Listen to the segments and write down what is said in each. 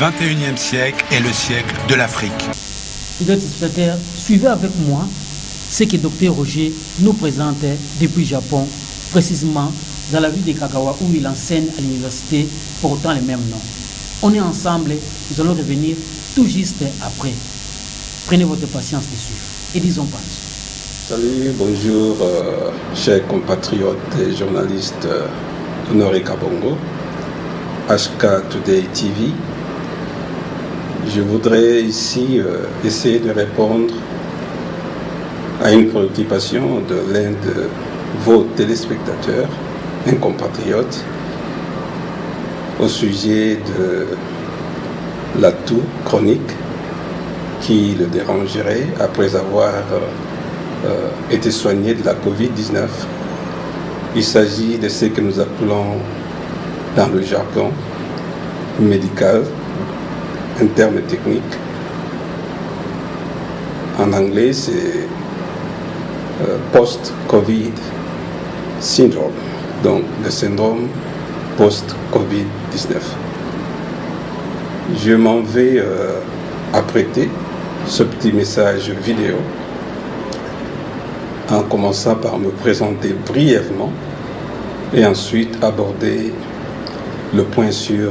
XXIe siècle est le siècle de l'Afrique. Fidèles téléspectateurs, suivez avec moi ce que Dr Roger nous présentait depuis le Japon, précisément dans la ville de Kagawa où il enseigne à l'université portant le même nom. On est ensemble, nous allons revenir tout juste après. Prenez votre patience de suivre et disons pas. Salut, bonjour, chers compatriotes et journalistes Honoré Kabongo, HK Today TV. Je voudrais ici essayer de répondre à une préoccupation de l'un de vos téléspectateurs, un compatriote, au sujet de l'atout chronique qui le dérangerait après avoir été soigné de la Covid-19. Il s'agit de ce que nous appelons dans le jargon médical, un terme technique. En anglais, c'est post-Covid syndrome, donc le syndrome post-Covid-19. Je m'en vais apprêter ce petit message vidéo en commençant par me présenter brièvement et ensuite aborder le point sur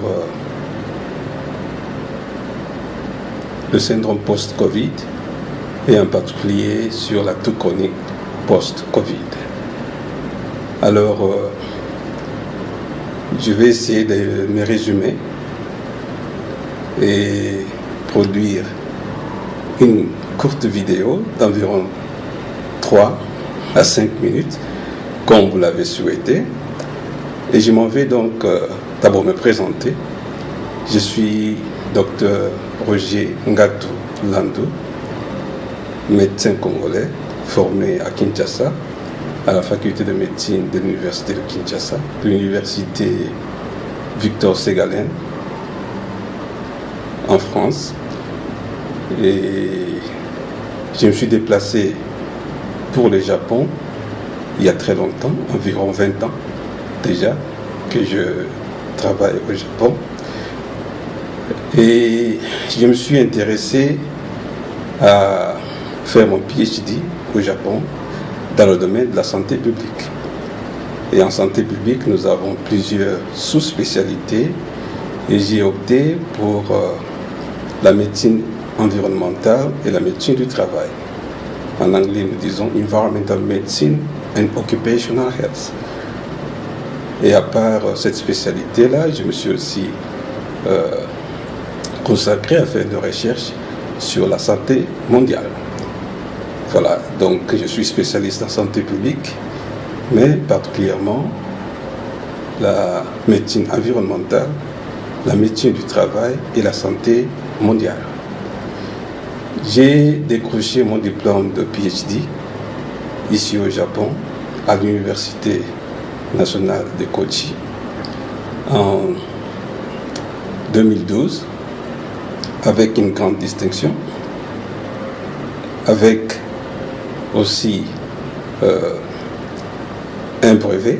le syndrome post-Covid et en particulier sur la toux chronique post-Covid. Alors, je vais essayer de me résumer et produire une courte vidéo d'environ 3 à 5 minutes, comme vous l'avez souhaité. Et je m'en vais donc d'abord me présenter. Je suis Dr Roger Ngatu Landou, médecin congolais, formé à Kinshasa, à la faculté de médecine de l'université de Kinshasa, l'université Victor Ségalen, en France. Et je me suis déplacé pour le Japon il y a très longtemps, environ 20 ans déjà, que je travaille au Japon. Et je me suis intéressé à faire mon PhD au Japon dans le domaine de la santé publique. Et en santé publique, nous avons plusieurs sous-spécialités et j'ai opté pour la médecine environnementale et la médecine du travail. En anglais, nous disons Environmental Medicine and Occupational Health. Et à part cette spécialité-là, je me suis aussi consacré à faire des recherches sur la santé mondiale. Voilà, donc je suis spécialiste en santé publique, mais particulièrement la médecine environnementale, la médecine du travail et la santé mondiale. J'ai décroché mon diplôme de PhD ici au Japon, à l'Université nationale de Kochi, en 2012, avec une grande distinction, avec aussi un brevet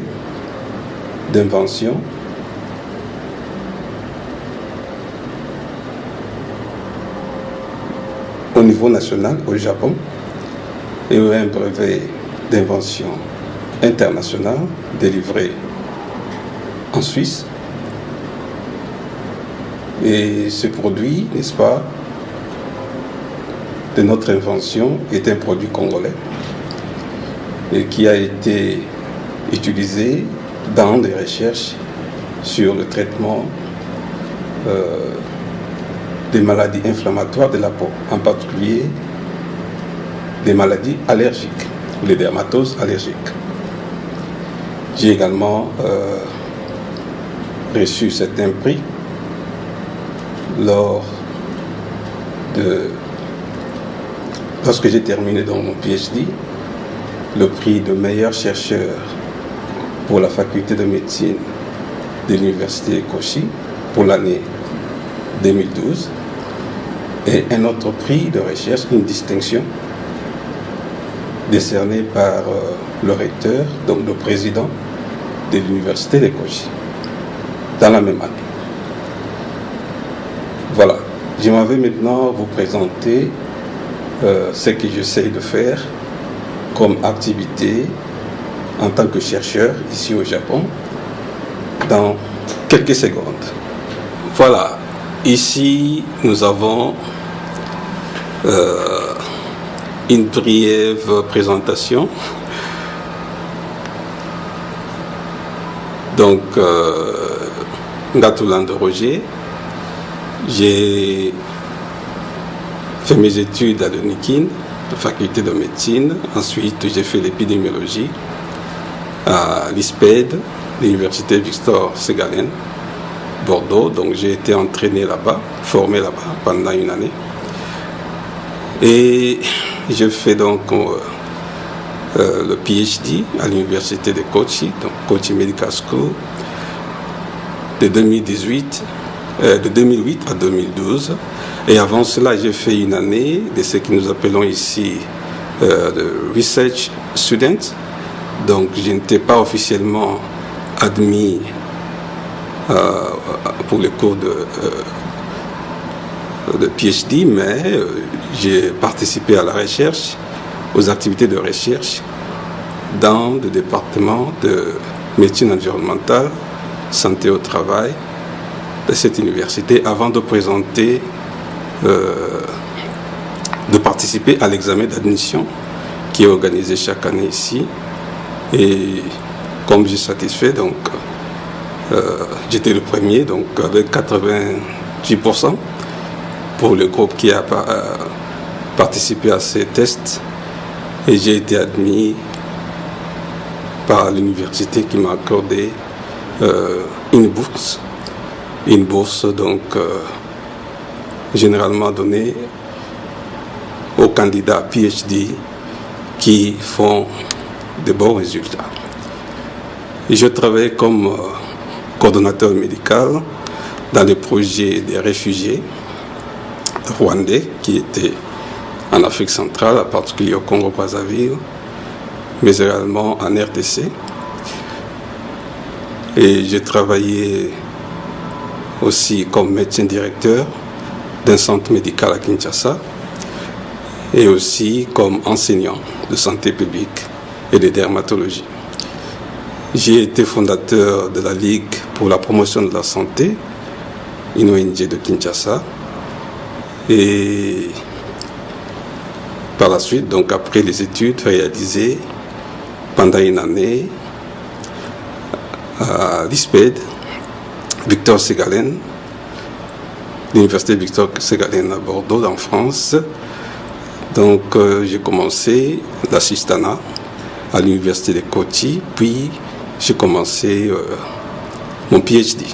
d'invention au niveau national au Japon et un brevet d'invention international délivré en Suisse. Et ce produit, n'est-ce pas, de notre invention est un produit congolais et qui a été utilisé dans des recherches sur le traitement des maladies inflammatoires de la peau, en particulier des maladies allergiques, les dermatoses allergiques. J'ai également reçu certains prix lorsque j'ai terminé dans mon PhD, le prix de meilleur chercheur pour la faculté de médecine de l'université Kochi pour l'année 2012 et un autre prix de recherche, une distinction décerné par le recteur, donc le président de l'université de Kochi, dans la même année. Voilà, je m'en vais maintenant vous présenter ce que j'essaie de faire comme activité en tant que chercheur ici au Japon dans quelques secondes. Voilà, ici nous avons une brève présentation. Donc, Ngatulande Roger, j'ai fait mes études à l'UNIKIN, la faculté de médecine. Ensuite, j'ai fait l'épidémiologie à l'ISPED, l'université Victor Ségalen, Bordeaux. Donc, j'ai été entraîné là-bas, formé là-bas pendant une année. Et je fais donc le PhD à l'université de Kochi, donc Kochi Medical School, de 2008 à 2012. Et avant cela, j'ai fait une année de ce que nous appelons ici de Research Student. Donc, je n'étais pas officiellement admis pour les cours de PhD, mais j'ai participé à la recherche, aux activités de recherche dans le département de médecine environnementale, santé au travail de cette université avant de présenter, de participer à l'examen d'admission qui est organisé chaque année ici. Et comme j'ai satisfait, donc j'étais le premier, donc avec 88% pour le groupe qui a participé à ces tests. Et j'ai été admis par l'université qui m'a accordé une bourse donc généralement donnée aux candidats PhD qui font de bons résultats. Et je travaille comme coordonnateur médical dans le projet des réfugiés rwandais qui étaient en Afrique centrale, en particulier au Congo-Brazzaville, mais également en RDC. Et j'ai travaillé aussi comme médecin directeur d'un centre médical à Kinshasa et aussi comme enseignant de santé publique et de dermatologie. J'ai été fondateur de la Ligue pour la promotion de la santé, une ONG de Kinshasa. Et par la suite, donc après les études réalisées pendant une année à l'ISPED, Victor Ségalen, l'université Victor Ségalen à Bordeaux, en France. Donc j'ai commencé l'assistanat à l'université de Kochi, puis j'ai commencé mon PhD.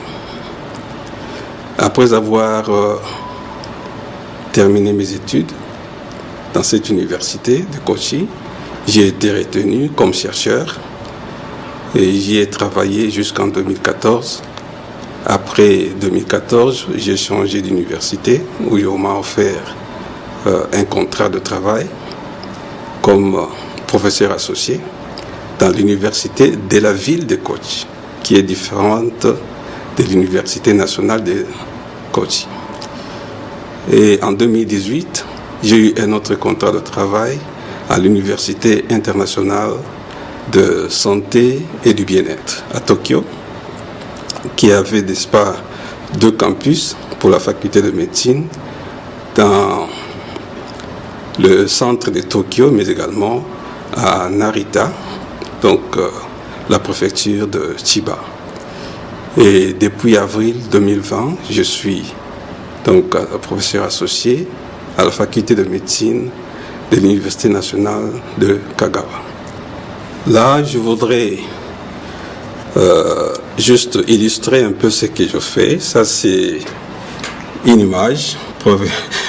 Après avoir terminé mes études dans cette université de Kochi, j'ai été retenu comme chercheur et j'y ai travaillé jusqu'en 2014. Après 2014, j'ai changé d'université où on m'a offert un contrat de travail comme professeur associé dans l'université de la ville de Kochi, qui est différente de l'université nationale de Kochi. Et en 2018, j'ai eu un autre contrat de travail à l'université internationale de santé et du bien-être à Tokyo, qui avait, n'est-ce pas, 2 campus pour la faculté de médecine dans le centre de Tokyo, mais également à Narita, donc la préfecture de Chiba. Et depuis avril 2020, je suis donc professeur associé à la faculté de médecine de l'Université nationale de Kagawa. Là, je voudrais juste illustrer un peu ce que je fais. Ça, c'est une image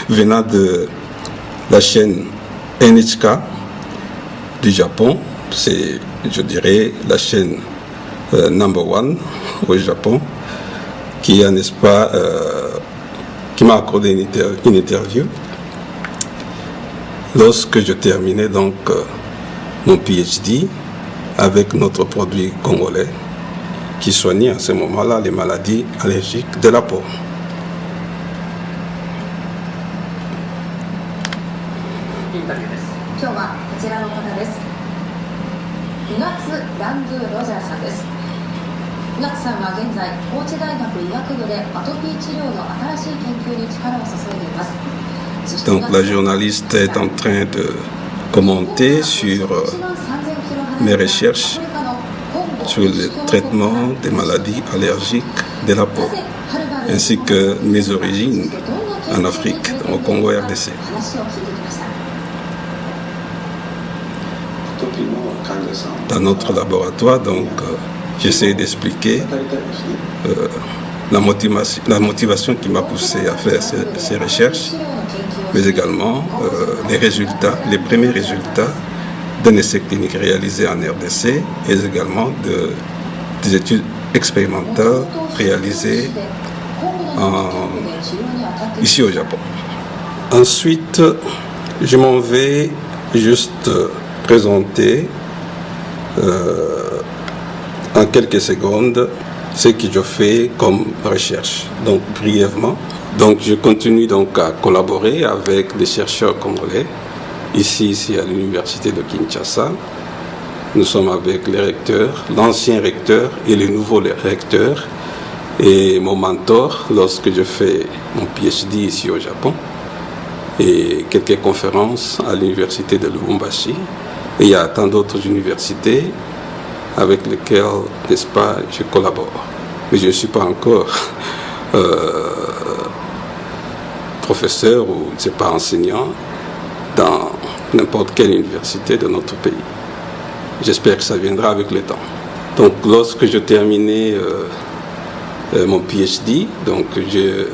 venant de la chaîne NHK du Japon. C'est, je dirais, la chaîne number 1 au Japon, qui a, n'est-ce pas, qui m'a accordé une interview lorsque je terminais donc mon PhD avec notre produit congolais qui soignait à ce moment-là les maladies allergiques de la peau. ンタビューです。今日はこちらの方です。イガツ・ランドゥ・ロジャーさんです。イガツさんは現在高知大学医学部でアトピー治療の新しい研究に力を注いでいます。 Donc la journaliste est en train de commenter sur mes recherches sur le traitement des maladies allergiques de la peau, ainsi que mes origines en Afrique, au Congo RDC. Dans notre laboratoire, donc, j'essaie d'expliquer la motivation qui m'a poussé à faire ces recherches, mais également les premiers résultats d'un essai clinique réalisé en RDC et également des études expérimentales réalisées ici au Japon. Ensuite, je m'en vais juste présenter en quelques secondes ce que je fais comme recherche, donc brièvement. Donc je continue donc à collaborer avec des chercheurs congolais, ici à l'université de Kinshasa. Nous sommes avec les recteurs, l'ancien recteur et le nouveau recteur, et mon mentor lorsque je fais mon PhD ici au Japon, et quelques conférences à l'université de Lubumbashi. Et il y a tant d'autres universités avec lesquelles, n'est-ce pas, je collabore. Mais je ne suis pas encore professeur ou je ne sais pas enseignant dans n'importe quelle université de notre pays. J'espère que ça viendra avec le temps. Donc lorsque je terminais mon PhD, donc j'ai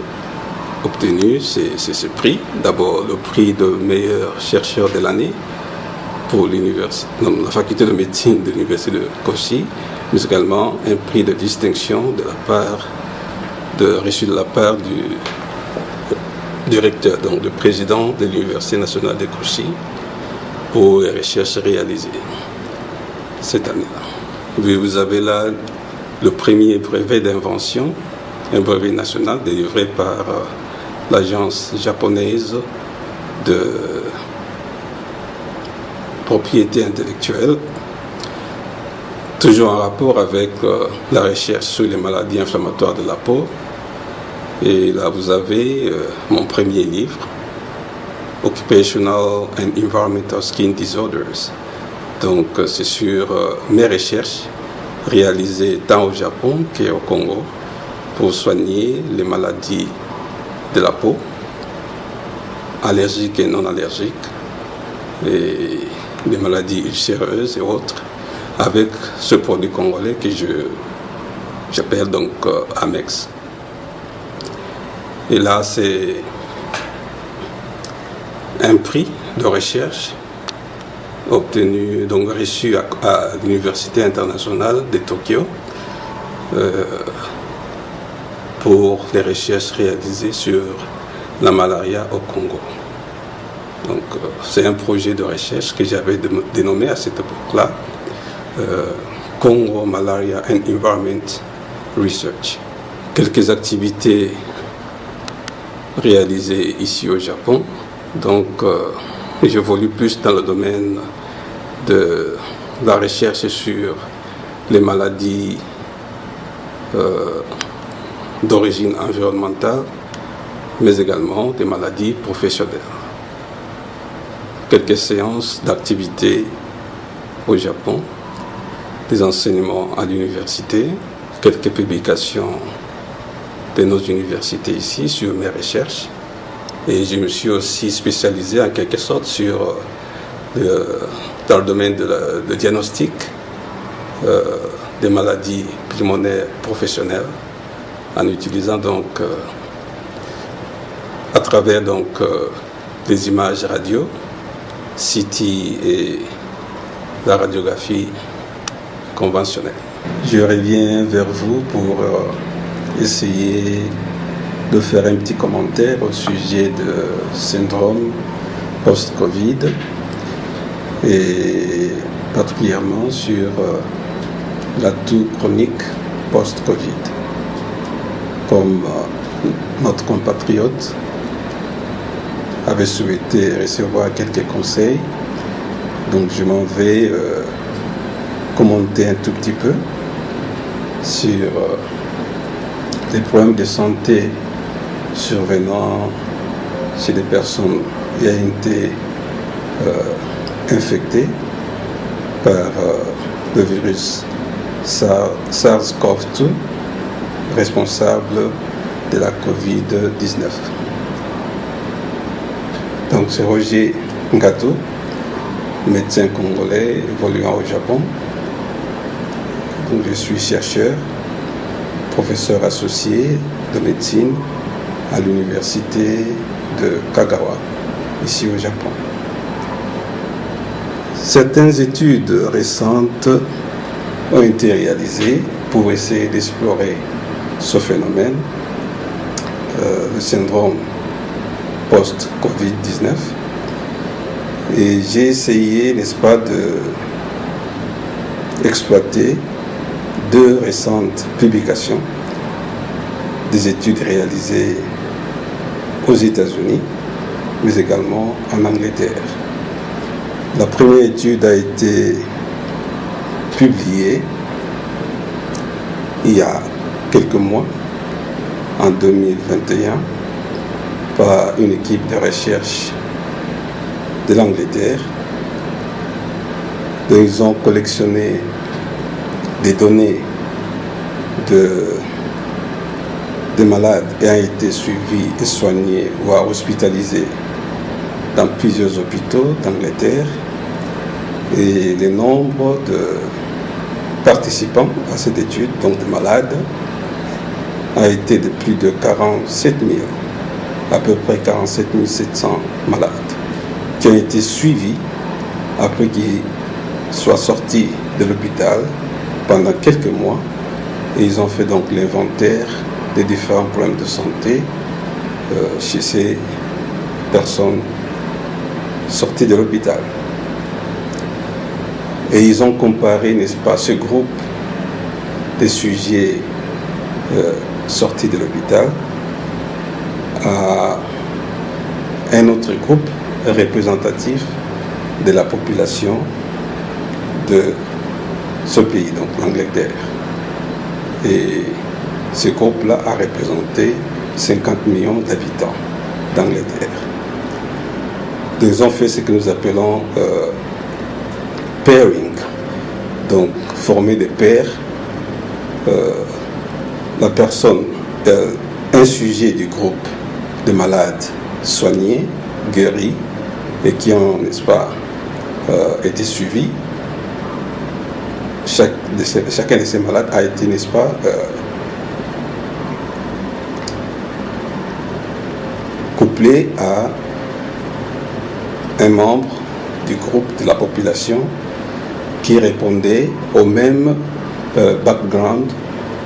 obtenu ce prix. D'abord le prix de meilleur chercheur de l'année pour la faculté de médecine de l'université de Kochi, mais également un prix de distinction reçu de la part du recteur, donc du président de l'université nationale de Kochi, pour les recherches réalisées cette année-là. Vous avez là le premier brevet d'invention, un brevet national délivré par l'agence japonaise de propriété intellectuelle, toujours en rapport avec la recherche sur les maladies inflammatoires de la peau. Et là, vous avez mon premier livre, Occupational and Environmental Skin Disorders. Donc, c'est sur mes recherches réalisées tant au Japon qu'au Congo pour soigner les maladies de la peau, allergiques et non allergiques, et les maladies ulcéreuses et autres, avec ce produit congolais que j'appelle donc Amex. Et là, c'est un prix de recherche obtenu, donc reçu à l'Université internationale de Tokyo pour les recherches réalisées sur la malaria au Congo. Donc, c'est un projet de recherche que j'avais dénommé à cette époque-là Congo Malaria and Environment Research. Quelques activités réalisées ici au Japon. Donc, j'évolue plus dans le domaine de la recherche sur les maladies d'origine environnementale, mais également des maladies professionnelles. Quelques séances d'activité au Japon, des enseignements à l'université, quelques publications de nos universités ici sur mes recherches. Et je me suis aussi spécialisé en quelque sorte dans le domaine de diagnostic des maladies pulmonaires professionnelles, en utilisant donc à travers donc les images radio, CT et la radiographie conventionnelle. Je reviens vers vous pour essayer de faire un petit commentaire au sujet de syndrome post-Covid et particulièrement sur la toux chronique post-Covid. Comme notre compatriote avait souhaité recevoir quelques conseils. Donc je m'en vais commenter un tout petit peu sur les problèmes de santé survenant chez des personnes ayant été infectées par le virus SARS-CoV-2 responsable de la COVID-19. Donc c'est Roger Ngato, médecin congolais évoluant au Japon. Donc, je suis chercheur, professeur associé de médecine à l'université de Kagawa, ici au Japon. Certaines études récentes ont été réalisées pour essayer d'explorer ce phénomène, le syndrome post-Covid-19. Et j'ai essayé, n'est-ce pas, d'exploiter deux récentes publications des études réalisées aux États-Unis, mais également en Angleterre. La première étude a été publiée il y a quelques mois, en 2021, par une équipe de recherche de l'Angleterre. Ils ont collectionné des données de malades ayant été suivis et soignés, voire hospitalisés dans plusieurs hôpitaux d'Angleterre. Et le nombre de participants à cette étude, donc de malades, a été de plus de 47 000, à peu près 47 700 malades, qui ont été suivis après qu'ils soient sortis de l'hôpital pendant quelques mois. Et ils ont fait donc l'inventaire des différents problèmes de santé chez ces personnes sorties de l'hôpital. Et ils ont comparé, n'est-ce pas, ce groupe de sujets sortis de l'hôpital à un autre groupe représentatif de la population de ce pays, donc l'Angleterre. Et ce groupe-là a représenté 50 millions d'habitants d'Angleterre. Ils ont fait ce que nous appelons pairing, donc former des pairs. La personne, un sujet du groupe de malades soignés, guéris et qui ont, n'est-ce pas, été suivis. Chacun de ces malades a été, n'est-ce pas, couplé à un membre du groupe de la population qui répondait au même background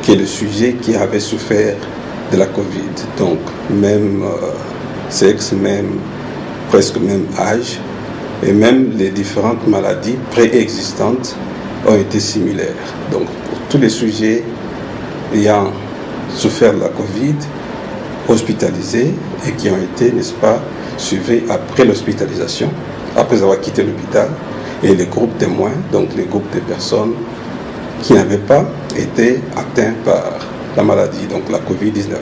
que le sujet qui avait souffert de la Covid. Donc, même sexe, presque même âge, et même les différentes maladies préexistantes ont été similaires. Donc, pour tous les sujets ayant souffert de la Covid, hospitalisés et qui ont été, n'est-ce pas, suivis après l'hospitalisation, après avoir quitté l'hôpital, et les groupes témoins, donc les groupes de personnes qui n'avaient pas été atteints par la maladie, donc la Covid-19.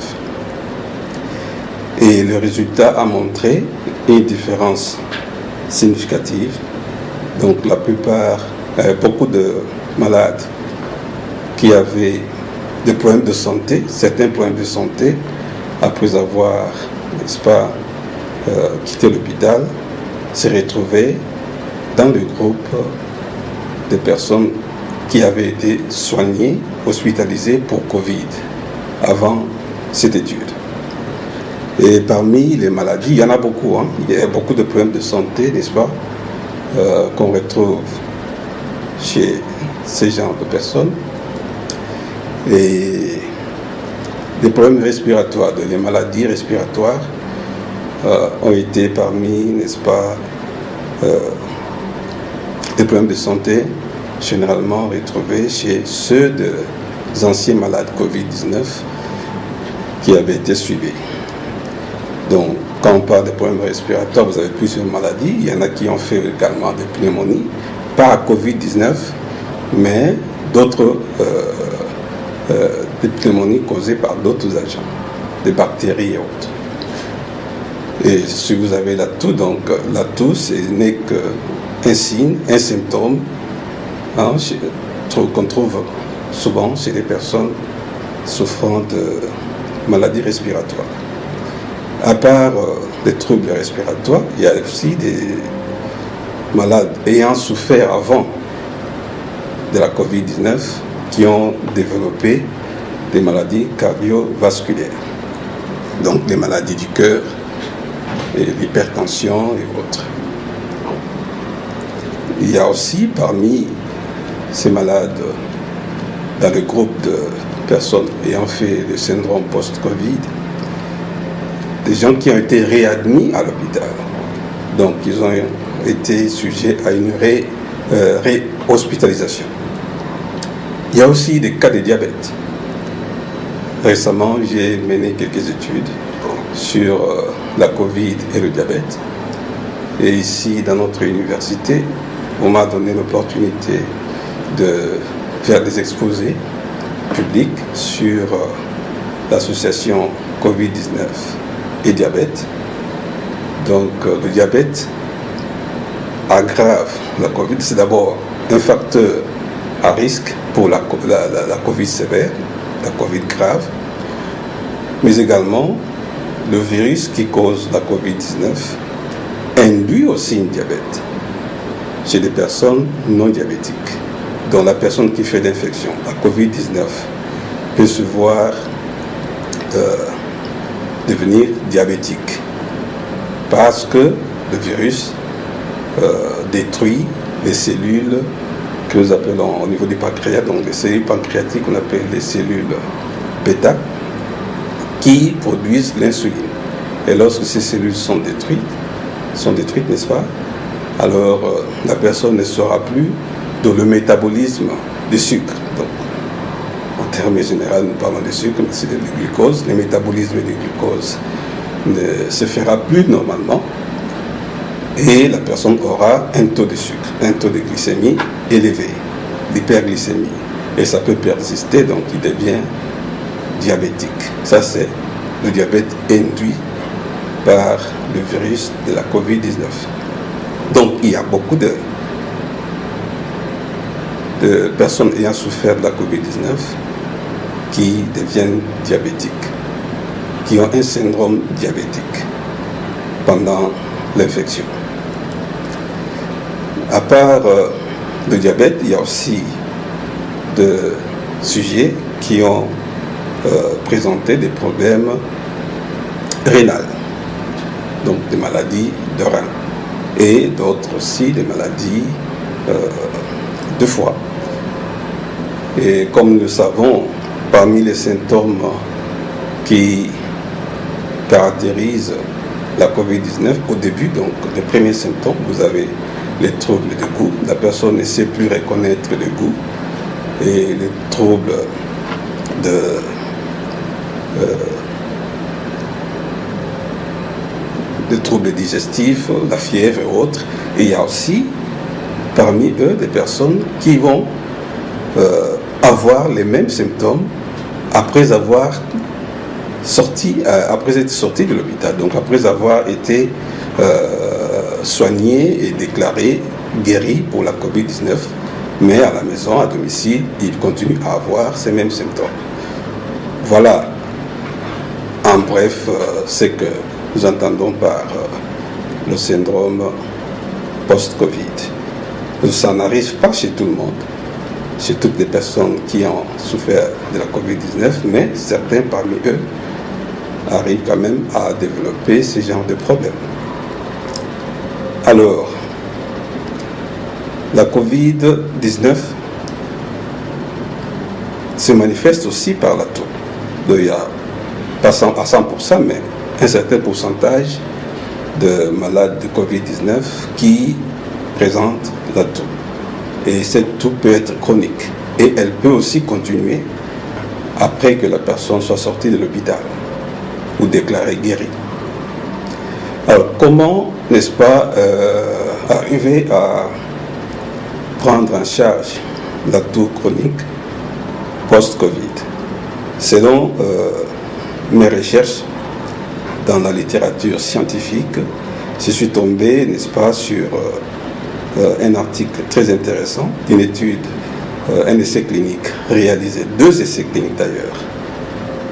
Et le résultat a montré une différence significative. Donc la plupart, beaucoup de malades qui avaient des problèmes de santé, certains problèmes de santé, après avoir, n'est-ce pas, quitté l'hôpital, se retrouvaient dans le groupe de personnes qui avaient été soignées, hospitalisées pour Covid avant cette étude. Et parmi les maladies, il y en a beaucoup, hein. Il y a beaucoup de problèmes de santé, n'est-ce pas, qu'on retrouve chez ces genres de personnes. Et les problèmes respiratoires, les maladies respiratoires ont été parmi, n'est-ce pas, des problèmes de santé généralement retrouvés chez ceux des anciens malades Covid-19 qui avaient été suivis. Donc, quand on parle des problèmes respiratoires, vous avez plusieurs maladies. Il y en a qui ont fait également des pneumonies, pas à Covid-19, mais d'autres des pneumonies causées par d'autres agents, des bactéries et autres. Et si vous avez la toux, donc la toux, ce n'est qu'un signe, un symptôme qu'on trouve souvent chez les personnes souffrant de maladies respiratoires. À part des troubles respiratoires, il y a aussi des malades ayant souffert avant de la Covid-19 qui ont développé des maladies cardiovasculaires, donc les maladies du cœur, et l'hypertension et autres. Il y a aussi parmi ces malades, dans le groupe de personnes ayant fait le syndrome post-Covid, des gens qui ont été réadmis à l'hôpital. Donc ils ont été sujets à une réhospitalisation. Il y a aussi des cas de diabète. Récemment, j'ai mené quelques études sur la Covid et le diabète. Et ici, dans notre université, on m'a donné l'opportunité de faire des exposés publics sur l'association Covid-19 et diabète. Donc, le diabète aggrave la Covid. C'est d'abord un facteur à risque pour la Covid sévère, la Covid grave, mais également le virus qui cause la Covid-19 induit aussi un diabète chez des personnes non diabétiques. Donc la personne qui fait l'infection, la Covid-19, peut se voir devenir diabétique parce que le virus détruit les cellules que nous appelons au niveau du pancréas, donc les cellules pancréatiques qu'on appelle les cellules bêta, qui produisent l'insuline. Et lorsque ces cellules sont détruites, n'est-ce pas? Alors la personne ne sera plus dans le métabolisme du sucre. Donc, en termes généraux, nous parlons de sucre, mais c'est du glucose. Le métabolisme du glucose ne se fera plus normalement. Et la personne aura un taux de sucre, un taux de glycémie élevé, l'hyperglycémie. Et ça peut persister, donc il devient diabétique. Ça, c'est le diabète induit par le virus de la Covid-19. Donc, il y a beaucoup de personnes ayant souffert de la Covid-19 qui deviennent diabétiques, qui ont un syndrome diabétique pendant l'infection. À part le diabète, il y a aussi des sujets qui ont présenté des problèmes rénaux, donc des maladies de rein, et d'autres aussi des maladies de foie. Et comme nous le savons, parmi les symptômes qui caractérisent la Covid-19, au début, donc les premiers symptômes, vous avez les troubles de goût. La personne ne sait plus reconnaître le goût. Et les troubles des troubles digestifs, la fièvre et autres. Et il y a aussi parmi eux des personnes qui vont avoir les mêmes symptômes après être sortis de l'hôpital, donc après avoir été soignés et déclarés guéris pour la Covid-19, mais à la maison, à domicile, ils continuent à avoir ces mêmes symptômes. Voilà, en bref, ce que nous entendons par le syndrome post-Covid. Ça n'arrive pas chez tout le monde, chez toutes les personnes qui ont souffert de la Covid-19, mais certains parmi eux arrivent quand même à développer ce genre de problèmes. Alors, la Covid-19 se manifeste aussi par la toux. Donc, il y a, pas à 100%, mais un certain pourcentage de malades de Covid-19 qui présentent la toux. Et cette toux peut être chronique. Et elle peut aussi continuer après que la personne soit sortie de l'hôpital ou déclarée guérie. Alors, comment, n'est-ce pas, arriver à prendre en charge la toux chronique post-Covid? Selon mes recherches dans la littérature scientifique, je suis tombé, n'est-ce pas, sur un article très intéressant d'une étude, un essai clinique réalisé, 2 essais cliniques d'ailleurs,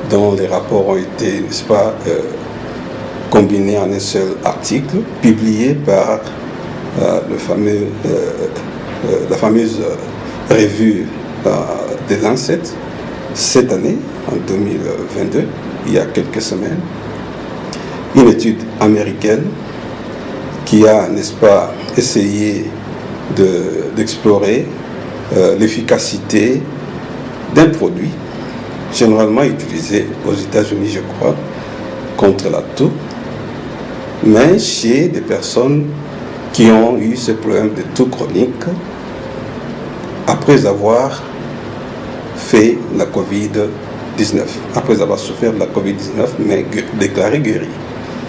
dont les rapports ont été, n'est-ce pas, combinés en un seul article, publié par la fameuse revue de Lancet, cette année, en 2022, il y a quelques semaines. Une étude américaine qui a, n'est-ce pas, essayé d'explorer l'efficacité d'un produit généralement utilisé aux États-Unis, je crois, contre la toux, mais chez des personnes qui ont eu ce problème de toux chronique après avoir fait la Covid-19, après avoir souffert de la Covid-19, mais déclaré guéri.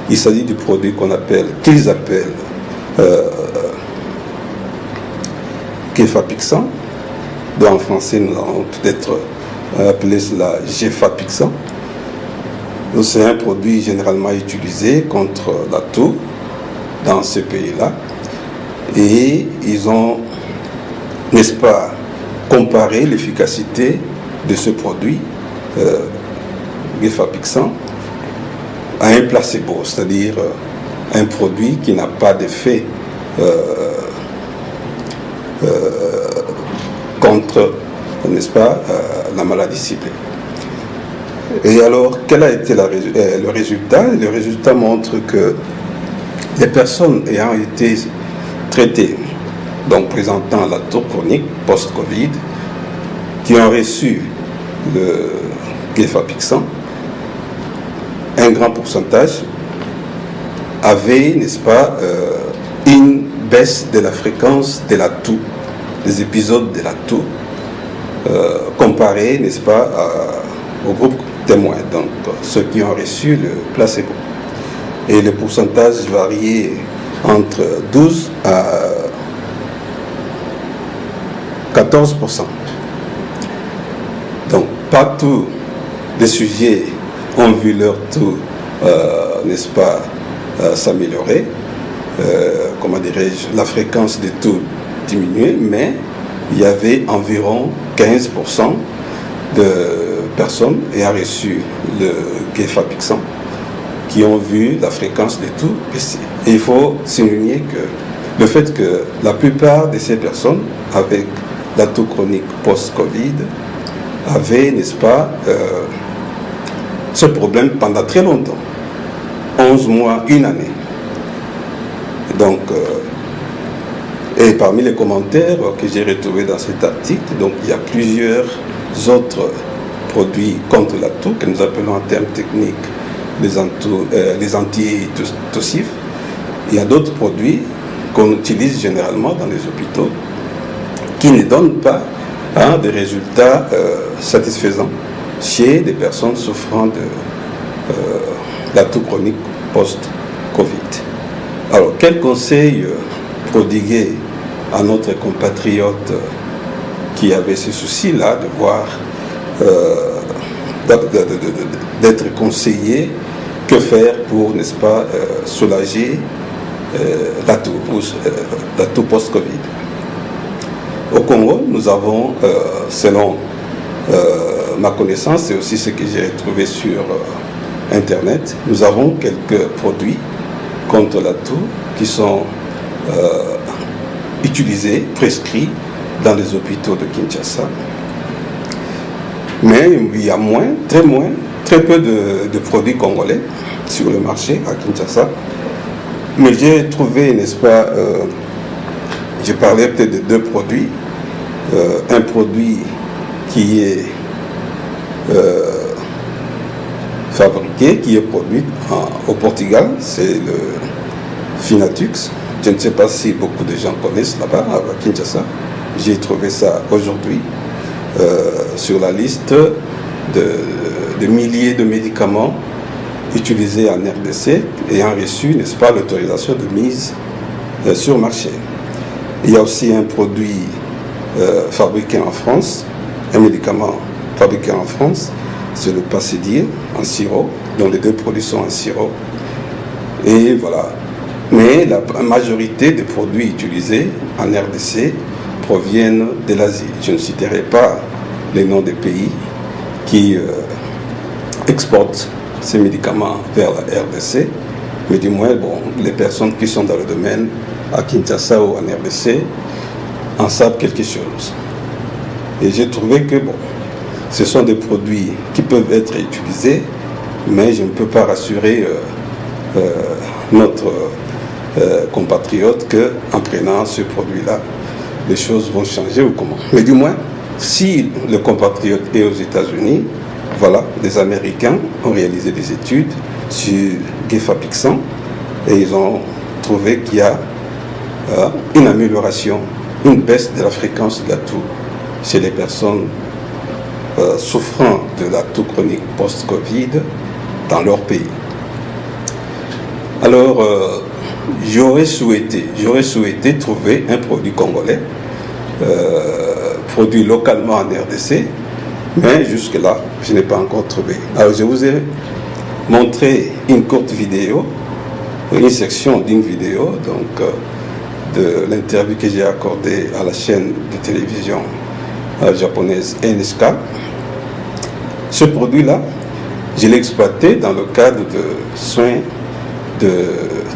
Il s'agit du produit qu'ils appellent Gefapixant, dont en français nous allons peut-être appeler cela Gefapixant. C'est un produit généralement utilisé contre la toux dans ce pays-là. Et ils ont, n'est-ce pas, comparé l'efficacité de ce produit, Gefapixant, à un placebo, c'est-à-dire un produit qui n'a pas d'effet contre, n'est-ce pas, la maladie ciblée. Et alors, quel a été le résultat? Le résultat montre que les personnes ayant été traitées, donc présentant la toux chronique post-Covid, qui ont reçu le Gefapixant, un grand pourcentage avait, n'est-ce pas, une baisse de la fréquence de la toux, des épisodes de la toux, comparé, n'est-ce pas, au groupe témoin, donc ceux qui ont reçu le placebo. Et le pourcentage variait entre 12 à 14%. Donc, pas tous les sujets ont vu leur toux, n'est-ce pas, s'améliorer, comment dirais-je, la fréquence des toux diminuer, mais il y avait environ 15% de personnes ayant reçu le Gefapixant qui ont vu la fréquence des toux baisser. Et il faut souligner que le fait que la plupart de ces personnes avec la toux chronique post-Covid avaient, n'est-ce pas, ce problème pendant très longtemps, 11 mois, une année. Donc, et parmi les commentaires que j'ai retrouvés dans cet article, donc il y a plusieurs autres produits contre la toux que nous appelons en termes techniques les antitussifs. Il y a d'autres produits qu'on utilise généralement dans les hôpitaux qui ne donnent pas des résultats satisfaisants chez des personnes souffrant de la toux chronique post-Covid. Alors, quel conseil prodiguer à notre compatriote qui avait ce souci-là de voir, d'être conseillé, que faire pour, n'est-ce pas, soulager la toux post-Covid? Au Congo, nous avons, selon ma connaissance et aussi ce que j'ai retrouvé sur Internet, nous avons quelques produits contre la toux qui sont utilisés, prescrits dans les hôpitaux de Kinshasa. Mais il y a très peu de produits congolais sur le marché à Kinshasa. Mais j'ai trouvé, n'est-ce pas, j'ai parlé peut-être de 2 produits. Un produit qui est fabriqué, qui est produit au Portugal, c'est le Finatux. Je ne sais pas si beaucoup de gens connaissent là-bas, à Kinshasa. J'ai trouvé ça aujourd'hui sur la liste de milliers de médicaments utilisés en RDC ayant reçu, n'est-ce pas, l'autorisation de mise sur marché. Il y a aussi un produit fabriqué en France, un médicament fabriqué en France, c'est le Passidil en sirop, dont les deux produits sont en sirop. Et voilà. Mais la majorité des produits utilisés en RDC proviennent de l'Asie. Je ne citerai pas les noms des pays qui exportent ces médicaments vers la RDC, mais du moins, les personnes qui sont dans le domaine à Kinshasa ou en RDC en savent quelque chose. Et j'ai trouvé que, ce sont des produits qui peuvent être utilisés, mais je ne peux pas rassurer notre compatriote qu'en prenant ce produit-là, les choses vont changer ou comment. Mais du moins, si le compatriote est aux États-Unis, voilà, les Américains ont réalisé des études sur Gefapixant et ils ont trouvé qu'il y a une amélioration, une baisse de la fréquence de la toux chez les personnes souffrant de la toux chronique post-Covid dans leur pays. Alors, j'aurais souhaité trouver un produit congolais, produit localement en RDC, mais jusque-là, je n'ai pas encore trouvé. Alors, je vous ai montré une courte vidéo, une section d'une vidéo, donc de l'interview que j'ai accordée à la chaîne de télévision japonaise NSK. Ce produit-là, je l'ai exploité dans le cadre de soins de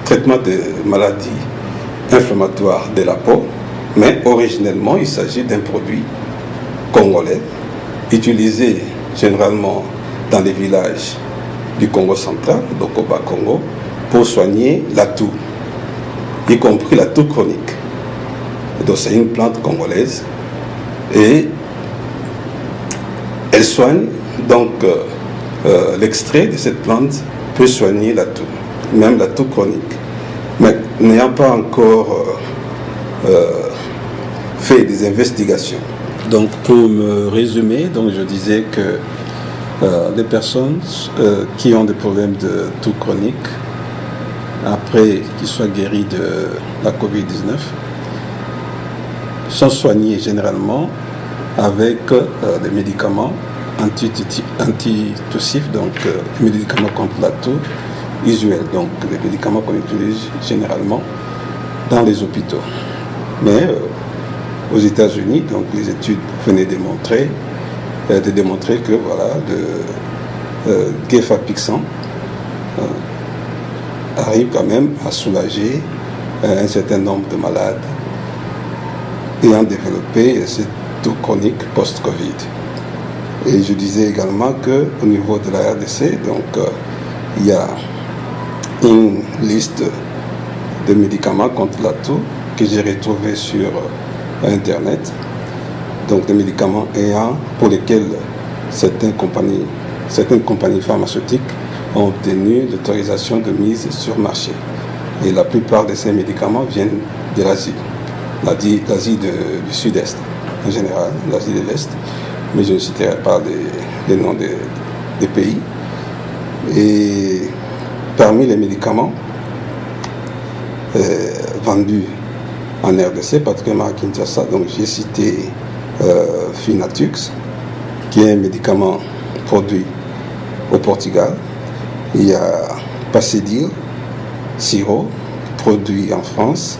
traitement de maladies inflammatoires de la peau, mais originellement, il s'agit d'un produit congolais utilisé généralement dans les villages du Congo central, donc au Bas-Congo, pour soigner la toux, y compris la toux chronique. Donc c'est une plante congolaise et elle soigne, donc l'extrait de cette plante peut soigner la toux, même la toux chronique. Mais n'ayant pas encore fait des investigations. Donc pour me résumer, donc je disais que les personnes qui ont des problèmes de toux chronique, après qu'ils soient guéris de la Covid-19, sont soignés généralement avec des médicaments antitussifs, donc des médicaments contre la toux usuelle, donc des médicaments qu'on utilise généralement dans les hôpitaux. Mais aux États-Unis, donc les études venaient de démontrer que voilà, le Gefapixant arrive quand même à soulager un certain nombre de malades ayant développé cette toux chronique post-Covid. Et je disais également qu'au niveau de la RDC, donc il y a une liste de médicaments contre la toux que j'ai retrouvé sur Internet, donc des médicaments pour lesquels certaines compagnies pharmaceutiques ont obtenu l'autorisation de mise sur marché. Et la plupart de ces médicaments viennent de l'Asie, l'Asie du Sud-Est en général, l'Asie de l'Est, mais je ne citerai pas les noms des pays. Et parmi les médicaments vendus en RDC, particulièrement à Kinshasa, donc j'ai cité Finatux, qui est un médicament produit au Portugal. Il y a Passidil, sirop, produit en France.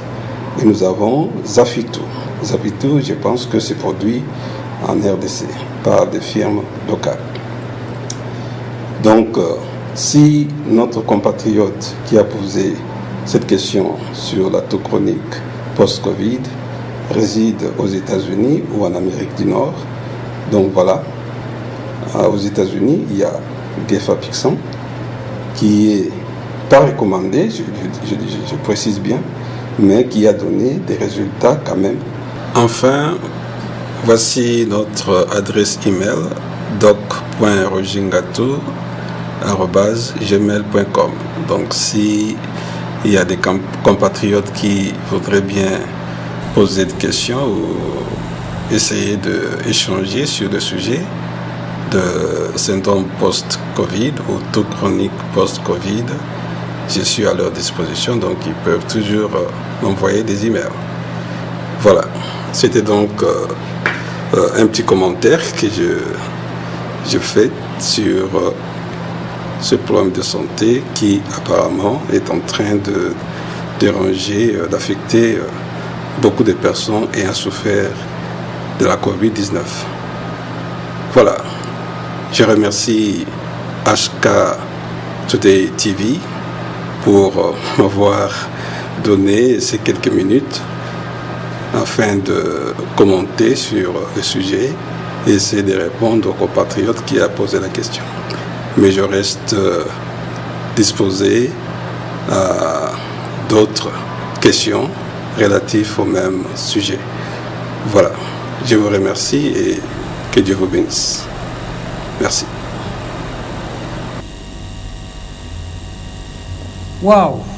Et nous avons Zafitou. Zafitou, je pense que c'est produit en RDC par des firmes locales. Donc, si notre compatriote qui a posé cette question sur la toux chronique post-Covid réside aux États-Unis ou en Amérique du Nord, donc voilà, aux États-Unis, il y a Gefapixant qui est pas recommandé, je précise bien, mais qui a donné des résultats quand même. Enfin, voici notre adresse email doc.rogingatou@gmail.com. Donc si il y a des compatriotes qui voudraient bien poser des questions ou essayer d'échanger sur le sujet, de syndrome post-Covid ou tout chronique post-Covid, je suis à leur disposition, donc ils peuvent toujours m'envoyer des emails. Voilà, c'était donc un petit commentaire que je fais sur ce problème de santé qui apparemment est en train de déranger, d'affecter beaucoup de personnes ayant souffert de la COVID-19. Voilà, je remercie HK Today TV pour m'avoir donné ces quelques minutes afin de commenter sur le sujet et essayer de répondre aux compatriotes qui a posé la question. Mais je reste disposé à d'autres questions relatives au même sujet. Voilà, je vous remercie et que Dieu vous bénisse. Merci. Waouh!